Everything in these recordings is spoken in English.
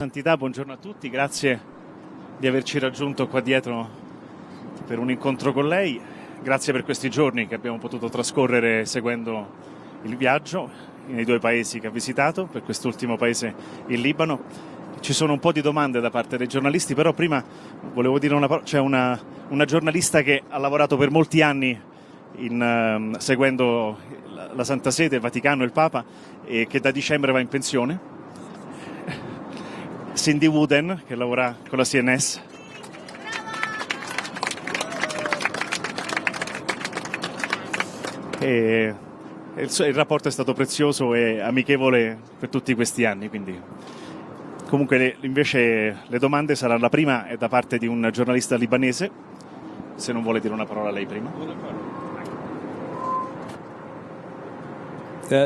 Santità, buongiorno a tutti, grazie di averci raggiunto qua dietro per un incontro con lei, grazie per questi giorni che abbiamo potuto trascorrere seguendo il viaggio nei due paesi che ha visitato, per quest'ultimo paese il Libano. Ci sono un po' di domande da parte dei giornalisti, però prima volevo dire una parola. C'è una giornalista che ha lavorato per molti anni seguendo la Santa Sede, il Vaticano e il Papa, e che da dicembre va in pensione. Cindy Wooden, che lavora con la CNS. E il rapporto è stato prezioso e amichevole per tutti questi anni, quindi comunque invece le domande saranno, la prima è da parte di un giornalista libanese, se non vuole dire una parola lei prima.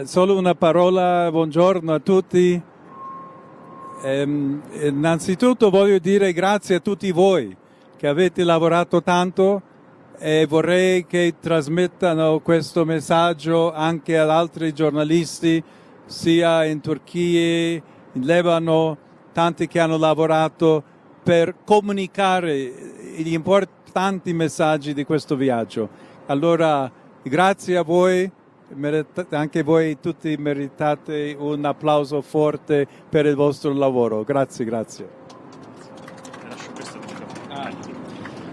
Solo una parola, buongiorno a tutti. Innanzitutto voglio dire grazie a tutti voi che avete lavorato tanto e vorrei che trasmettano questo messaggio anche ad altri giornalisti, sia in Turchia, in Libano, tanti che hanno lavorato per comunicare gli importanti messaggi di questo viaggio. Allora, grazie a voi. Anche voi tutti meritate un applauso forte per il vostro lavoro. Grazie.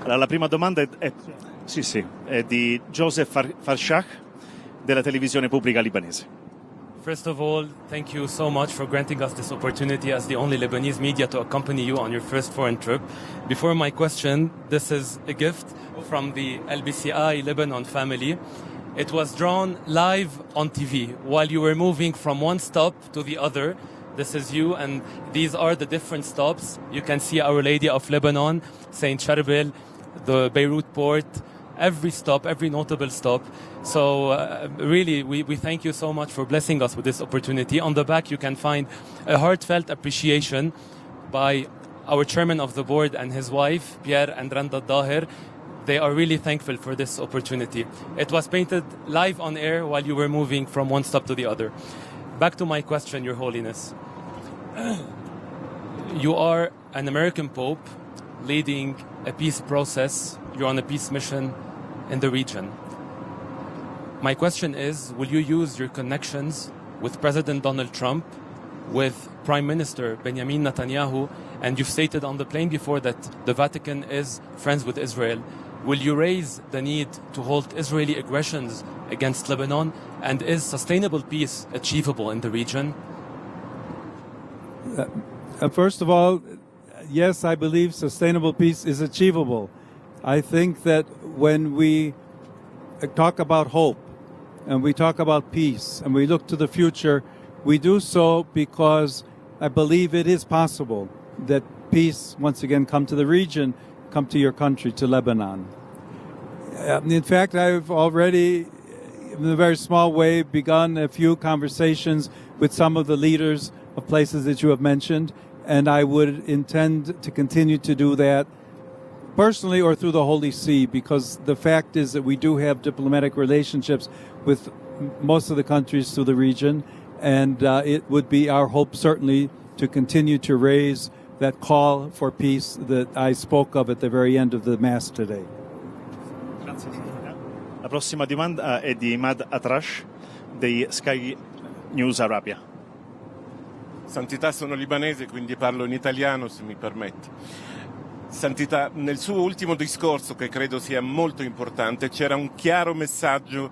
Allora, la prima domanda è di Joseph Farshak della televisione pubblica libanese. First of all, thank you so much for granting us this opportunity as the only Lebanese media to accompany you on your first foreign trip. Before my question, this is a gift from the LBCI Lebanon family. It was drawn live on TV while you were moving from one stop to the other. This is you, and these are the different stops. You can see Our Lady of Lebanon, Saint Charbel, the Beirut port, every stop, every notable stop. So really, we thank you so much for blessing us with this opportunity. On the back, you can find a heartfelt appreciation by our chairman of the board and his wife, Pierre and Randa Daher. They are really thankful for this opportunity. It was painted live on air while you were moving from one stop to the other. Back to my question, Your Holiness. You are an American Pope leading a peace process. You're on a peace mission in the region. My question is, will you use your connections with President Donald Trump, with Prime Minister Benjamin Netanyahu, and you've stated on the plane before that the Vatican is friends with Israel. Will you raise the need to halt Israeli aggressions against Lebanon? And is sustainable peace achievable in the region? First of all, yes, I believe sustainable peace is achievable. I think that when we talk about hope and we talk about peace and we look to the future, we do so because I believe it is possible that peace once again come to the region, come to your country, to Lebanon. In fact, I've already, in a very small way, begun a few conversations with some of the leaders of places that you have mentioned, and I would intend to continue to do that personally or through the Holy See, because the fact is that we do have diplomatic relationships with most of the countries through the region, and it would be our hope certainly to continue to raise that call for peace that I spoke of at the very end of the Mass today. Grazie. La prossima domanda è di Imad Atrash dei Sky News Arabia. Santità, sono libanese, quindi parlo in italiano, se mi permette. Santità, nel suo ultimo discorso, che credo sia molto importante, c'era un chiaro messaggio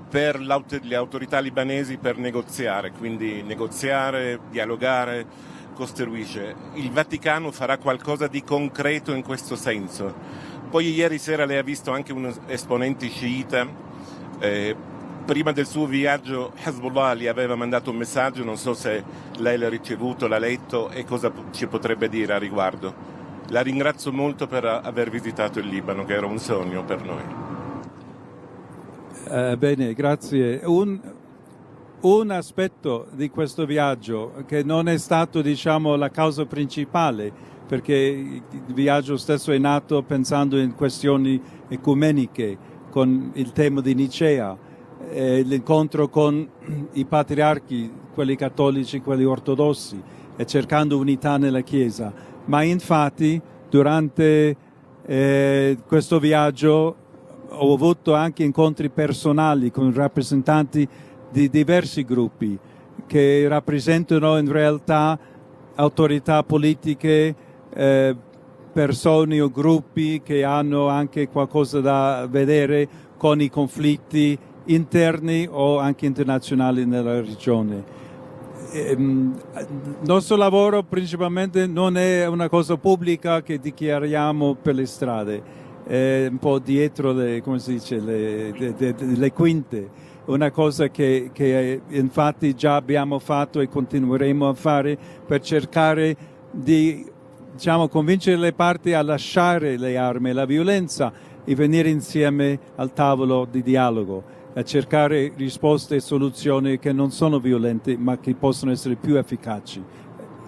per le autorità libanesi per negoziare, quindi negoziare, dialogare, costruisce. Il Vaticano farà qualcosa di concreto in questo senso. Poi ieri sera lei ha visto anche un esponente sciita, prima del suo viaggio Hezbollah gli aveva mandato un messaggio, non so se lei l'ha ricevuto, l'ha letto e cosa ci potrebbe dire a riguardo. La ringrazio molto per aver visitato il Libano, che era un sogno per noi. Bene, grazie. Un aspetto di questo viaggio che non è stato, diciamo, la causa principale, perché il viaggio stesso è nato pensando in questioni ecumeniche, con il tema di Nicea, l'incontro con i patriarchi, quelli cattolici, quelli ortodossi, e cercando unità nella Chiesa. Ma infatti durante questo viaggio ho avuto anche incontri personali con rappresentanti di diversi gruppi che rappresentano in realtà autorità politiche, persone o gruppi che hanno anche qualcosa da vedere con i conflitti interni o anche internazionali nella regione. Il nostro lavoro principalmente non è una cosa pubblica che dichiariamo per le strade, è un po' dietro le, come si dice, le quinte, una cosa che infatti già abbiamo fatto e continueremo a fare per cercare di, diciamo, convincere le parti a lasciare le armi e la violenza e venire insieme al tavolo di dialogo, a cercare risposte e soluzioni che non sono violente ma che possono essere più efficaci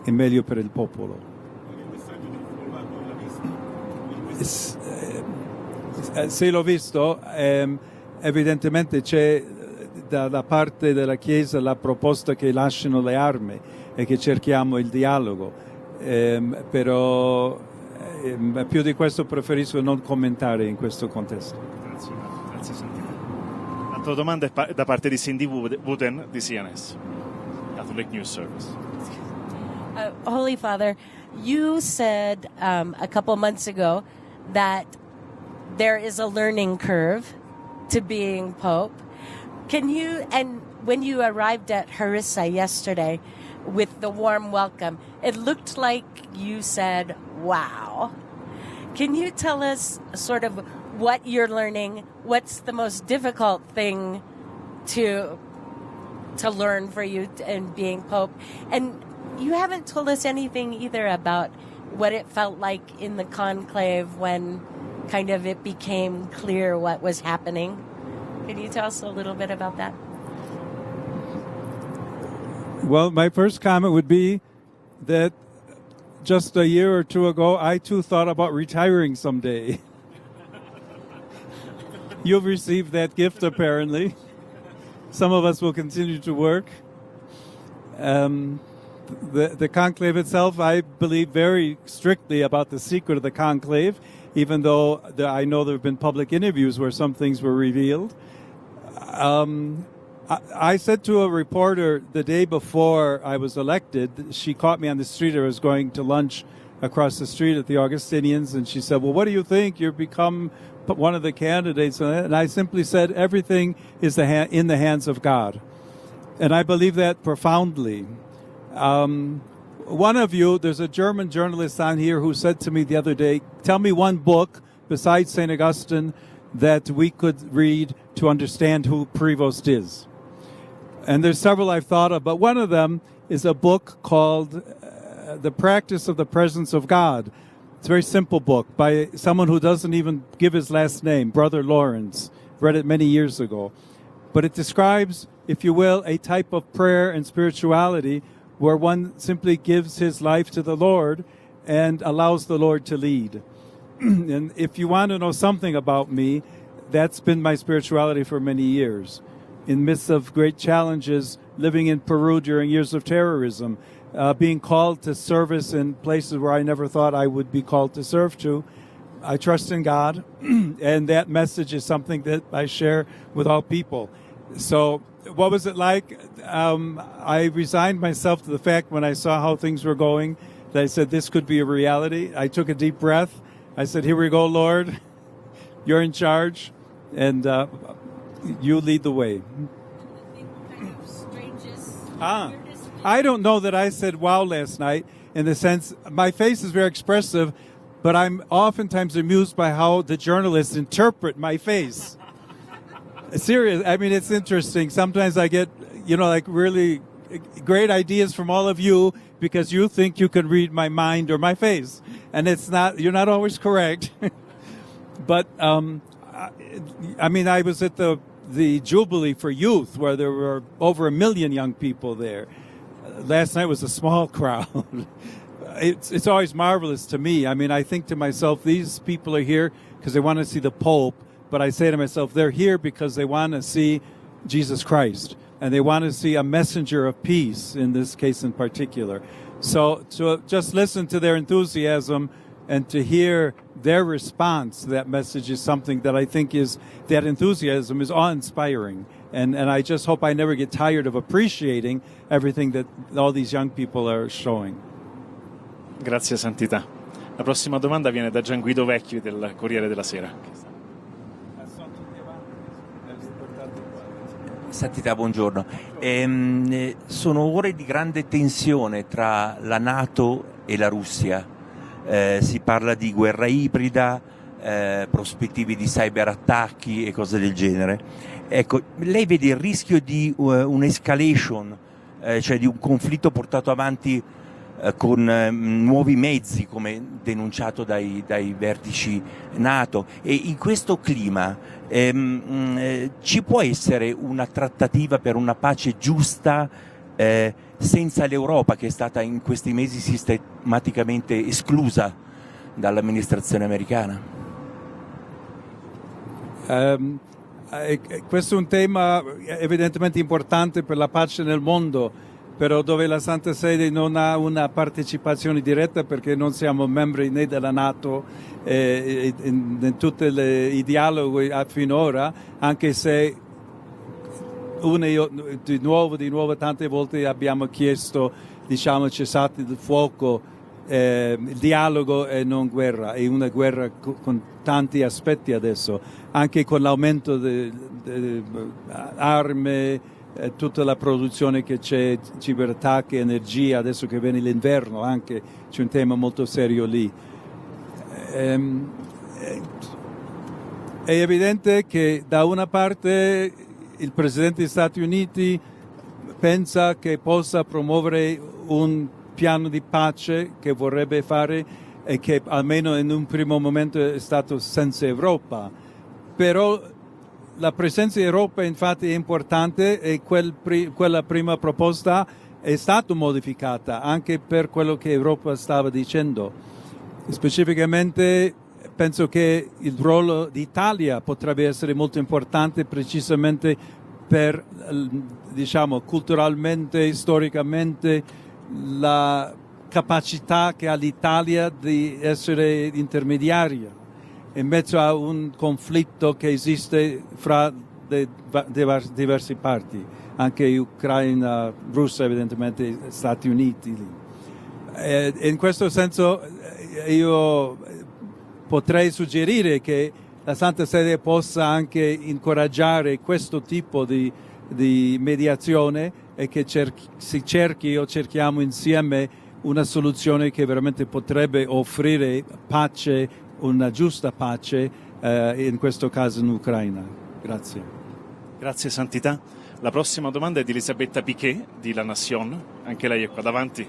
e meglio per il popolo. Se l'ho visto, evidentemente c'è da parte della Chiesa la proposta che lasciano le armi e che cerchiamo il dialogo, però più di questo preferisco non commentare in questo contesto. Grazie Santità. Altra domanda è da parte di Cindy Wooden di CNS, Catholic News Service. Holy Father, you said a couple months ago that there is a learning curve to being Pope. Can you, and when you arrived at Harissa yesterday with the warm welcome, it looked like you said, wow. Can you tell us sort of what you're learning? What's the most difficult thing to learn for you in being Pope? And you haven't told us anything either about what it felt like in the conclave when kind of it became clear what was happening. Can you tell us a little bit about that? Well, my first comment would be that just a year or two ago, I too thought about retiring someday. You've received that gift, apparently. Some of us will continue to work. The conclave itself, I believe very strictly about the secret of the conclave, even though I know there have been public interviews where some things were revealed. I said to a reporter the day before I was elected, she caught me on the street. I was going to lunch across the street at the Augustinians, and she said, well, what do you think? You've become one of the candidates. And I simply said, everything is in the hands of God. And I believe that profoundly. One of you, there's a German journalist on here who said to me the other day, tell me one book besides St. Augustine that we could read to understand who Prevost is. And there's several I've thought of, but one of them is a book called The Practice of the Presence of God. It's a very simple book by someone who doesn't even give his last name, Brother Lawrence. Read it many years ago. But it describes, if you will, a type of prayer and spirituality where one simply gives his life to the Lord and allows the Lord to lead. And if you want to know something about me, that's been my spirituality for many years. In midst of great challenges, living in Peru during years of terrorism, being called to service in places where I never thought I would be called to serve to, I trust in God, and that message is something that I share with all people. So what was it like? I resigned myself to the fact when I saw how things were going that I said this could be a reality. I took a deep breath. I said, here we go, Lord. You're in charge, and you lead the way. I don't know that I said wow last night in the sense my face is very expressive, but I'm oftentimes amused by how the journalists interpret my face. Serious. I mean, it's interesting. Sometimes I get, like really great ideas from all of you because you think you can read my mind or my face. And you're not always correct. But, I was at the Jubilee for Youth where there were over 1 million young people there. Last night was a small crowd. It's always marvelous to me. I mean, I think to myself, these people are here because they want to see the Pope. But I say to myself, they're here because they want to see Jesus Christ. And they want to see a messenger of peace, in this case in particular. So to just listen to their enthusiasm and to hear their response to that message is something that I think that enthusiasm is awe-inspiring. And I just hope I never get tired of appreciating everything that all these young people are showing. Grazie Santità. La prossima domanda viene da Gian Guido Vecchi del Corriere della Sera. Santità, buongiorno. Sono ore di grande tensione tra la NATO e la Russia. Si parla di guerra ibrida, prospettive di cyberattacchi e cose del genere. Ecco, lei vede il rischio di un'escalation, cioè di un conflitto portato avanti con nuovi mezzi, come denunciato dai vertici NATO, e in questo clima ci può essere una trattativa per una pace giusta senza l'Europa, che è stata in questi mesi sistematicamente esclusa dall'amministrazione americana? Questo è un tema evidentemente importante per la pace nel mondo, però dove la Santa Sede non ha una partecipazione diretta perché non siamo membri né della NATO in tutti i dialoghi finora, anche se di nuovo tante volte abbiamo chiesto, diciamo, cessate il fuoco, il dialogo e non guerra. È una guerra con tanti aspetti adesso, anche con l'aumento delle armi, tutta la produzione che c'è, ciberattacchi, energia, adesso che viene l'inverno anche c'è un tema molto serio lì. È evidente che da una parte il Presidente degli Stati Uniti pensa che possa promuovere un piano di pace che vorrebbe fare e che almeno in un primo momento è stato senza Europa, però la presenza di Europa infatti è importante e quella prima proposta è stata modificata anche per quello che Europa stava dicendo. Specificamente penso che il ruolo d'Italia potrebbe essere molto importante precisamente per, diciamo, culturalmente, storicamente, la capacità che ha l'Italia di essere intermediaria in mezzo a un conflitto che esiste fra diverse parti, anche Ucraina, Russia evidentemente, Stati Uniti. In questo senso io potrei suggerire che la Santa Sede possa anche incoraggiare questo tipo di mediazione e che si cerchi o cerchiamo insieme una soluzione che veramente potrebbe offrire pace, una giusta pace, in questo caso in Ucraina. Grazie. Grazie Santità. La prossima domanda è di Elisabetta Piquet di La Nación. Anche lei è qua davanti.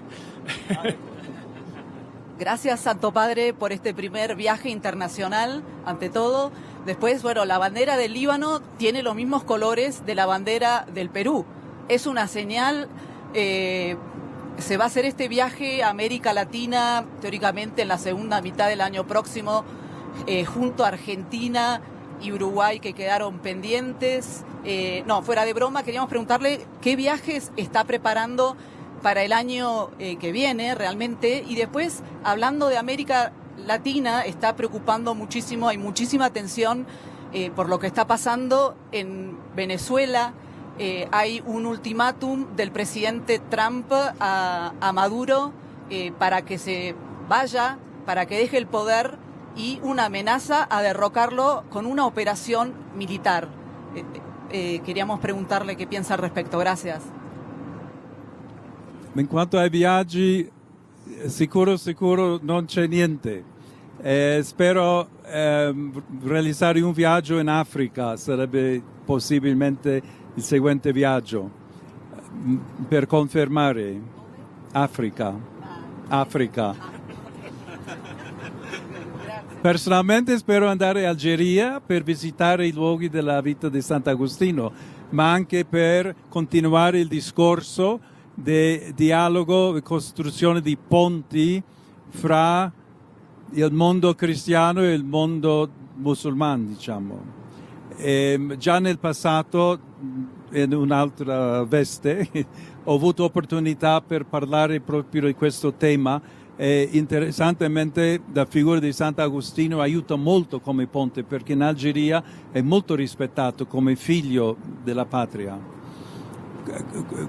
Gracias, Santo Padre, por este primer viaje internacional, ante todo. Después, bueno, la bandera del Líbano tiene los mismos colores de la bandera del Perú. Es una señal. Se va a hacer este viaje a América Latina, teóricamente en la segunda mitad del año próximo, junto a Argentina y Uruguay, que quedaron pendientes. No, fuera de broma, queríamos preguntarle qué viajes está preparando para el año que viene realmente. Y después, hablando de América Latina, está preocupando muchísimo, hay muchísima tensión por lo que está pasando en Venezuela. Hay un ultimátum del presidente Trump a Maduro para que se vaya, para que deje el poder, y una amenaza a derrocarlo con una operación militar. Queríamos preguntarle qué piensa al respecto. Gracias. In quanto ai viaggi, sicuro non c'è niente. Spero realizzare un viaggio in Africa, sarebbe possibilmente il seguente viaggio, per confermare Africa. Personalmente spero andare in Algeria per visitare i luoghi della vita di Sant'Agostino, ma anche per continuare il discorso di dialogo e costruzione di ponti fra il mondo cristiano e il mondo musulmano, diciamo. Già nel passato, in un'altra veste, ho avuto opportunità per parlare proprio di questo tema e interessantemente la figura di Sant'Agostino aiuta molto come ponte perché in Algeria è molto rispettato come figlio della patria.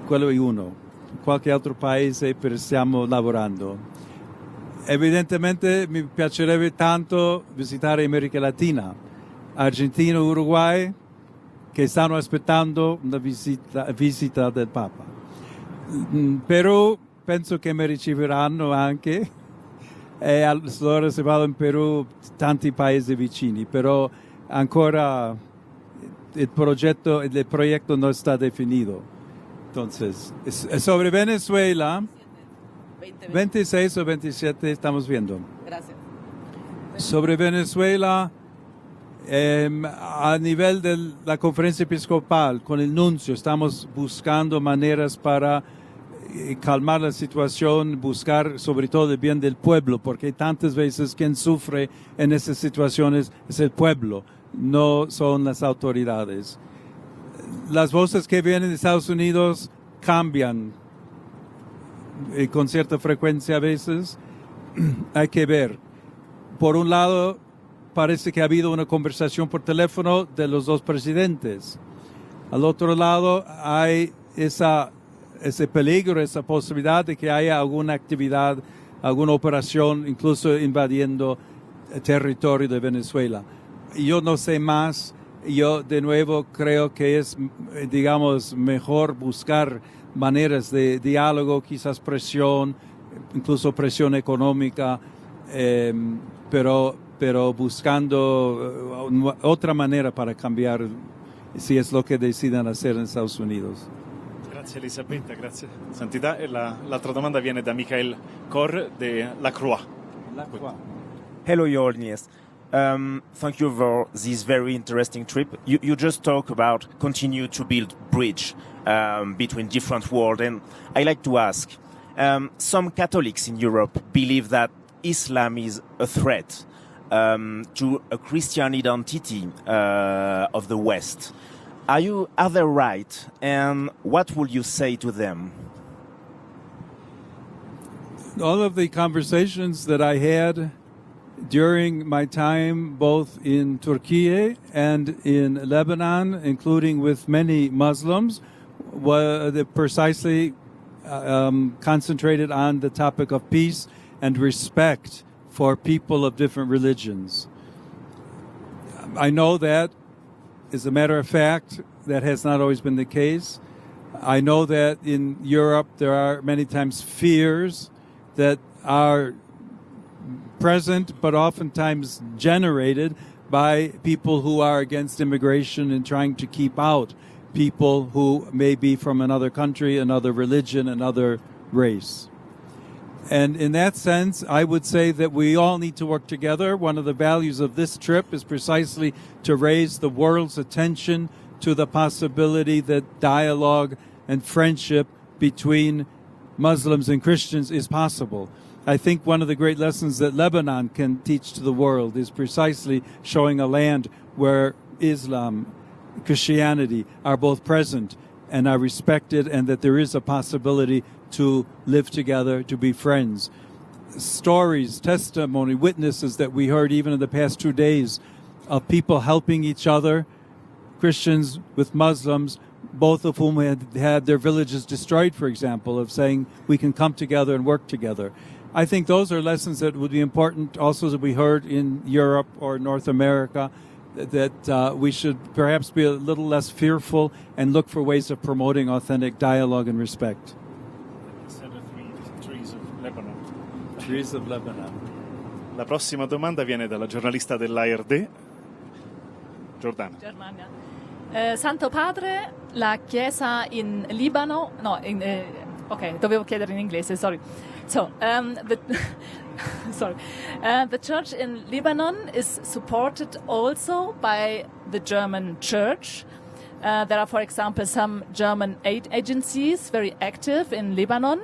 Quello è uno. Qualche altro paese stiamo lavorando. Evidentemente mi piacerebbe tanto visitare America Latina, Argentina e Uruguay, che stanno aspettando una visita del Papa. Perù penso che mi riceveranno anche, e allora se vado in Perù tanti paesi vicini, però ancora il proyecto no está definido. Entonces, sobre Venezuela, 26 o 27 estamos viendo. Gracias. Sobre Venezuela, a nivel de la conferencia episcopal, con el nuncio, estamos buscando maneras para calmar la situación, buscar sobre todo el bien del pueblo, porque tantas veces quien sufre en esas situaciones es el pueblo, no son las autoridades. Las voces que vienen de Estados Unidos cambian con cierta frecuencia a veces. Hay que ver. Por un lado, parece que ha habido una conversación por teléfono de los dos presidentes. Al otro lado, hay ese peligro, esa posibilidad de que haya alguna actividad, alguna operación, incluso invadiendo el territorio de Venezuela. Yo no sé más. Yo de nuevo creo que es, digamos, mejor buscar maneras de diálogo, quizás presión, incluso presión económica, pero buscando otra manera para cambiar si es lo que decidan hacer en Estados Unidos. Grazie Elisabetta, grazie Santità. E l'altra domanda viene da Michael Cor de La Croix. Hello, Your Holiness. Thank you for this very interesting trip. You just talk about continue to build bridge between different worlds, and I like to ask, some Catholics in Europe believe that Islam is a threat to a Christian identity of the West. Are they right? And what would you say to them? All of the conversations that I had during my time both in Turkey and in Lebanon, including with many Muslims, were precisely concentrated on the topic of peace and respect for people of different religions. I know that, as a matter of fact, that has not always been the case. I know that in Europe there are many times fears that are present but oftentimes generated by people who are against immigration and trying to keep out people who may be from another country, another religion, another race. And in that sense, I would say that we all need to work together. One of the values of this trip is precisely to raise the world's attention to the possibility that dialogue and friendship between Muslims and Christians is possible. I think one of the great lessons that Lebanon can teach to the world is precisely showing a land where Islam, Christianity are both present and are respected, and that there is a possibility to live together, to be friends. Stories, testimony, witnesses that we heard even in the past 2 days of people helping each other, Christians with Muslims, both of whom had their villages destroyed, for example, of saying we can come together and work together. I think those are lessons that would be important also that we heard in Europe or North America, that we should perhaps be a little less fearful and look for ways of promoting authentic dialogue and respect. Trees of Lebanon. La prossima domanda viene dalla giornalista dell'ARD, Giordana. Santo Padre, la Chiesa in Libano, dovevo chiedere in inglese, sorry. So, the church in Lebanon is supported also by the German church. There are, for example, some German aid agencies very active in Lebanon.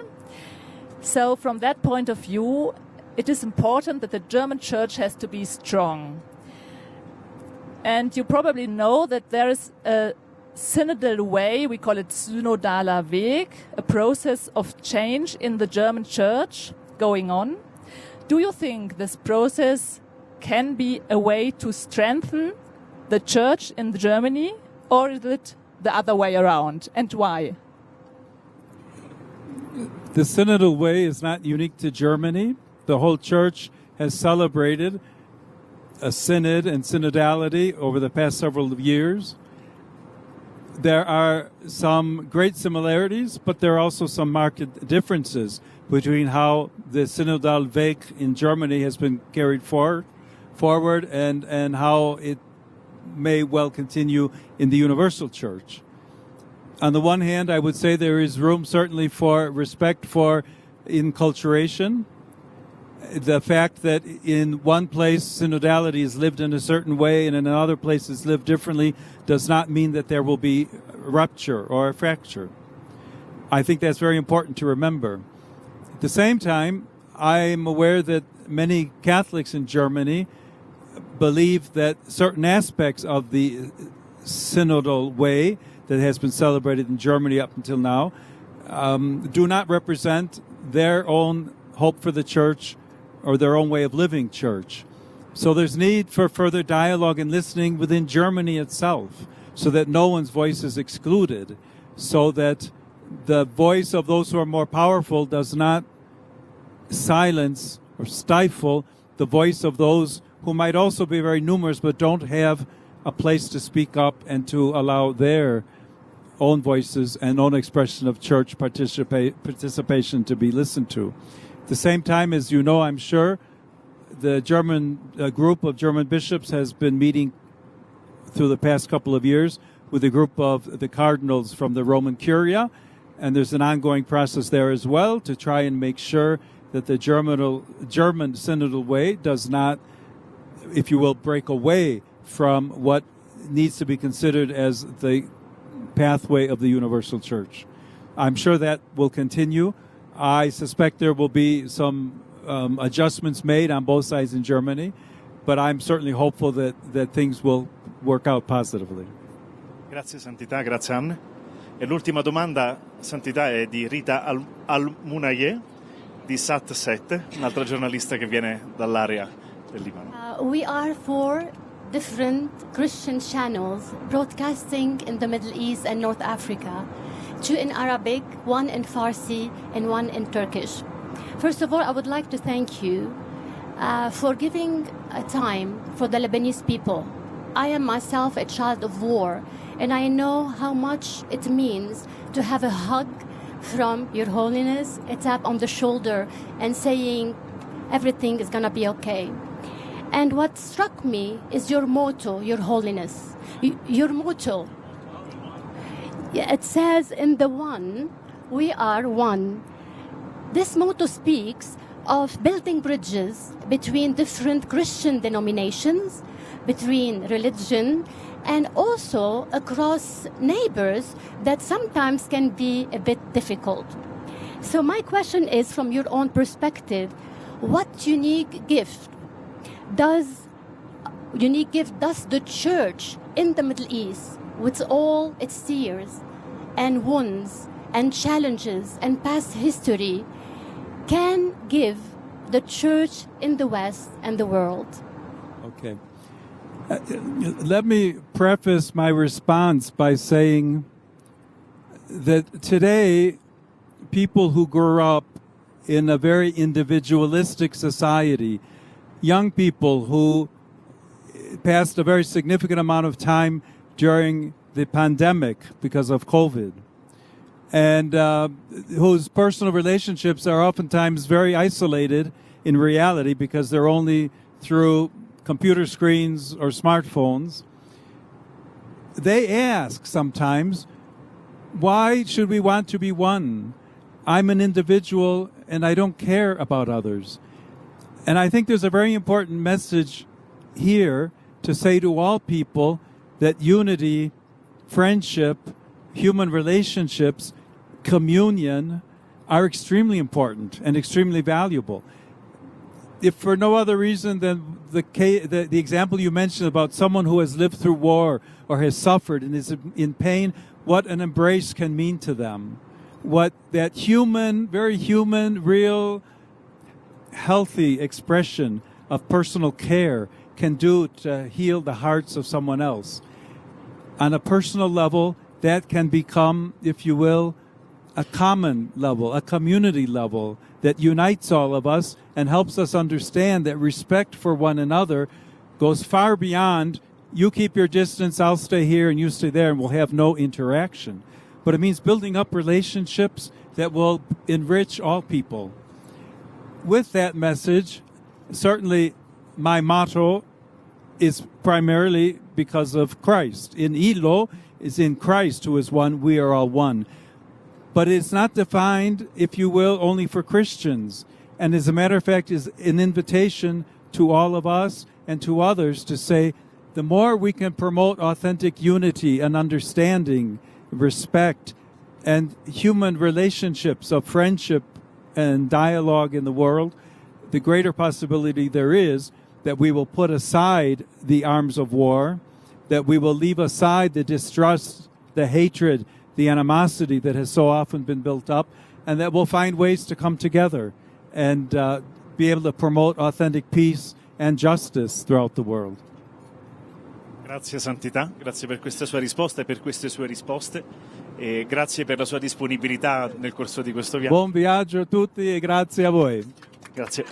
So from that point of view, it is important that the German church has to be strong. And you probably know that there is a synodal way, we call it synodaler Weg, a process of change in the German church going on. Do you think this process can be a way to strengthen the church in Germany, or is it the other way around, and why? The synodal way is not unique to Germany. The whole church has celebrated a synod and synodality over the past several years. There are some great similarities, but there are also some marked differences between how the synodal Weg in Germany has been carried forward and how it may well continue in the universal church. On the one hand, I would say there is room certainly for respect for enculturation. The fact that in one place synodality is lived in a certain way and in another place is lived differently does not mean that there will be a rupture or a fracture. I think that's very important to remember. At the same time, I'm aware that many Catholics in Germany believe that certain aspects of the synodal way that has been celebrated in Germany up until now do not represent their own hope for the church or their own way of living church. So there's need for further dialogue and listening within Germany itself so that no one's voice is excluded, so that the voice of those who are more powerful does not silence or stifle the voice of those who might also be very numerous but don't have a place to speak up and to allow their own voices and own expression of church participation to be listened to. At the same time, as you know, I'm sure, the German group of German bishops has been meeting through the past couple of years with a group of the cardinals from the Roman Curia, and there's an ongoing process there as well to try and make sure that the German synodal way does not, if you will, break away from what needs to be considered as the pathway of the universal church. I'm sure that will continue. I suspect there will be some adjustments made on both sides in Germany, but I'm certainly hopeful that things will work out positively. Grazie Santità, grazie Anne. E l'ultima domanda, Santità, è di Rita Al-Munaye di Sat7, un'altra giornalista che viene dall'area del Libano. We are 4 different Christian channels broadcasting in the Middle East and North Africa, 2 in Arabic, 1 in Farsi, and 1 in Turkish. First of all, I would like to thank you for giving a time for the Lebanese people. I am myself a child of war, and I know how much it means to have a hug from Your Holiness, a tap on the shoulder, and saying everything is going to be okay. And what struck me is your motto, Your Holiness. Your motto. It says in the one, we are one. This motto speaks of building bridges between different Christian denominations, between religion, and also across neighbors that sometimes can be a bit difficult. So my question is, from your own perspective, what unique gift does the church in the Middle East, with all its tears and wounds and challenges and past history, can give the church in the West and the world? Okay. Let me preface my response by saying that today, people who grew up in a very individualistic society, young people who passed a very significant amount of time during the pandemic because of COVID, and whose personal relationships are oftentimes very isolated in reality because they're only through computer screens or smartphones. They ask sometimes, why should we want to be one? I'm an individual and I don't care about others. And I think there's a very important message here to say to all people that unity, friendship, human relationships, communion are extremely important and extremely valuable. if for no other reason than the example you mentioned about someone who has lived through war or has suffered and is in pain, what an embrace can mean to them. What that human, very human, real, healthy expression of personal care can do to heal the hearts of someone else. On a personal level, that can become, if you will, a common level, a community level that unites all of us and helps us understand that respect for one another goes far beyond you keep your distance, I'll stay here and you stay there, and we'll have no interaction. But it means building up relationships that will enrich all people. With that message, certainly my motto is primarily because of Christ. In Ilo is in Christ, who is one, we are all one. But it's not defined, if you will, only for Christians. And as a matter of fact, is an invitation to all of us and to others to say, the more we can promote authentic unity and understanding, respect, and human relationships of friendship and dialogue in the world, the greater possibility there is that we will put aside the arms of war, that we will leave aside the distrust, the hatred, the animosity that has so often been built up, and that we'll find ways to come together and be able to promote authentic peace and justice throughout the world. Grazie Santità, grazie per questa sua risposta e per queste sue risposte e grazie per la sua disponibilità nel corso di questo viaggio. Buon viaggio a tutti e grazie a voi. Grazie.